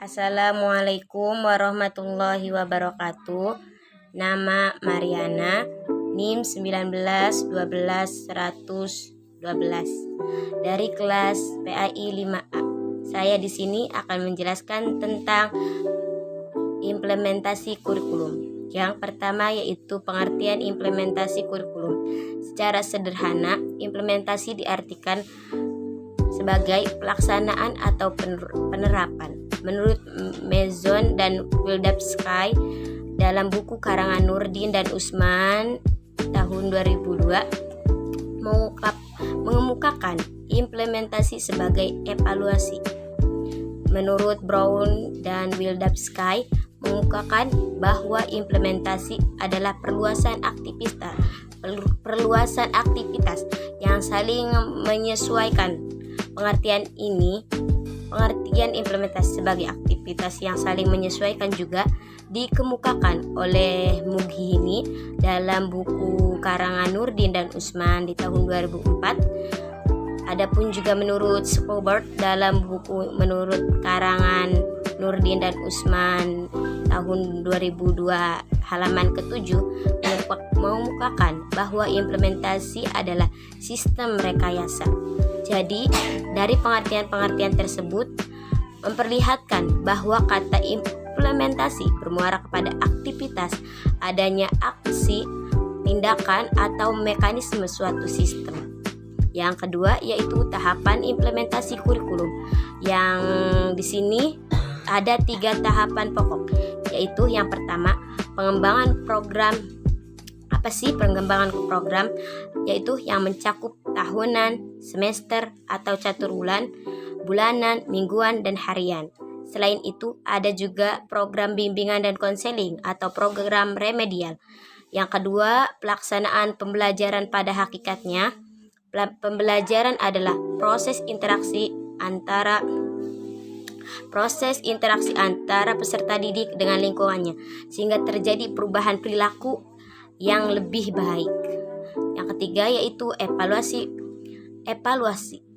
Assalamualaikum warahmatullahi wabarakatuh. Nama Mariana, NIM 19121112 dari kelas PAI 5A. Saya di sini akan menjelaskan tentang implementasi kurikulum. Yang pertama yaitu pengertian implementasi kurikulum. Secara sederhana, implementasi diartikan sebagai pelaksanaan atau penerapan. Menurut Mason dan Wildavsky dalam buku karangan Nurdin dan Usman tahun 2002 mengemukakan implementasi sebagai evaluasi. Menurut Brown dan Wildavsky mengemukakan bahwa implementasi adalah perluasan aktivitas yang saling menyesuaikan. Pengertian implementasi sebagai aktivitas yang saling menyesuaikan juga dikemukakan oleh Mughini dalam buku karangan Nurdin dan Usman di tahun 2004. Adapun juga menurut Schobert dalam buku menurut karangan Nurdin dan Usman tahun 2002 halaman ke-7 mengemukakan bahwa implementasi adalah sistem rekayasa. Jadi, dari pengertian-pengertian tersebut memperlihatkan bahwa kata implementasi bermuara kepada aktivitas, adanya aksi, tindakan, atau mekanisme suatu sistem. Yang kedua yaitu tahapan implementasi kurikulum. Yang di sini ada 3 tahapan pokok, yaitu yang pertama pengembangan program. Apa sih pengembangan program? Yaitu yang mencakup tahunan, semester atau caturbulan, bulanan, mingguan, dan harian. Selain itu, ada juga program bimbingan dan konseling atau program remedial. Yang kedua, pelaksanaan pembelajaran pada hakikatnya. Pembelajaran adalah proses interaksi antara peserta didik dengan lingkungannya, sehingga terjadi perubahan perilaku yang lebih baik. Yang ketiga yaitu evaluasi.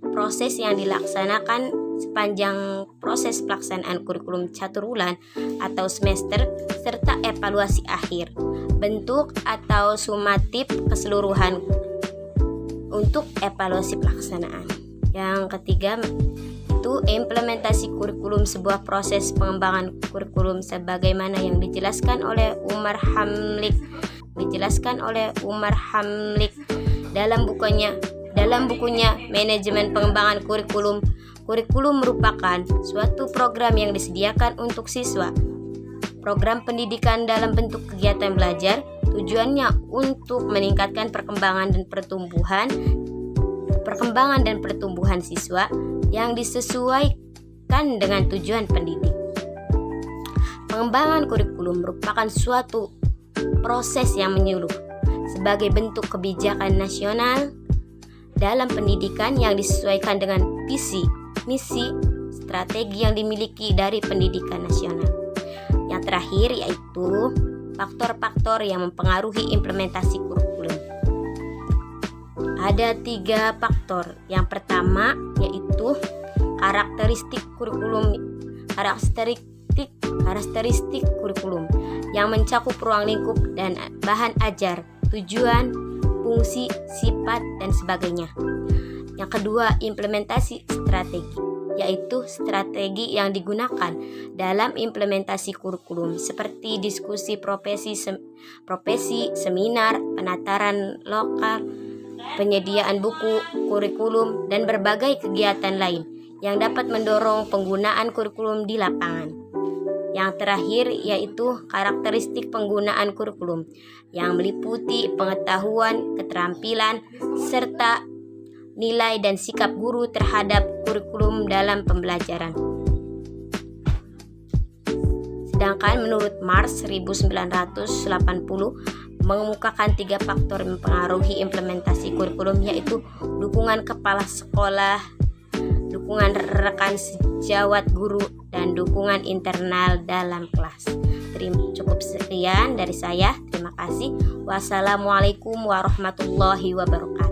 Proses yang dilaksanakan sepanjang proses pelaksanaan kurikulum caturbulan atau semester serta evaluasi akhir. Bentuk atau sumatif keseluruhan untuk evaluasi pelaksanaan. Yang ketiga itu implementasi kurikulum, sebuah proses pengembangan kurikulum sebagaimana yang dijelaskan oleh Umar Hamlik dalam bukunya Manajemen Pengembangan Kurikulum. Kurikulum merupakan suatu program yang disediakan untuk siswa. Program pendidikan dalam bentuk kegiatan belajar, tujuannya untuk meningkatkan perkembangan dan pertumbuhan siswa yang disesuaikan dengan tujuan pendidik. Pengembangan kurikulum merupakan suatu proses yang menyeluruh sebagai bentuk kebijakan nasional dalam pendidikan yang disesuaikan dengan visi, misi, strategi yang dimiliki dari pendidikan nasional. Yang terakhir yaitu faktor-faktor yang mempengaruhi implementasi kurikulum. Ada 3 faktor. Yang pertama yaitu karakteristik kurikulum yang mencakup ruang lingkup dan bahan ajar, tujuan, fungsi, sifat, dan sebagainya. Yang kedua, implementasi strategi, yaitu strategi yang digunakan dalam implementasi kurikulum seperti diskusi profesi, seminar, penataran lokal, penyediaan buku kurikulum, dan berbagai kegiatan lain yang dapat mendorong penggunaan kurikulum di lapangan. Yang terakhir yaitu karakteristik penggunaan kurikulum yang meliputi pengetahuan, keterampilan, serta nilai dan sikap guru terhadap kurikulum dalam pembelajaran. Sedangkan menurut Mars 1980 mengemukakan 3 faktor yang mempengaruhi implementasi kurikulum, yaitu dukungan kepala sekolah, dukungan rekan sejawat guru, dan dukungan internal dalam kelas. Cukup sekian dari saya. Terima kasih. Wassalamualaikum warahmatullahi wabarakatuh.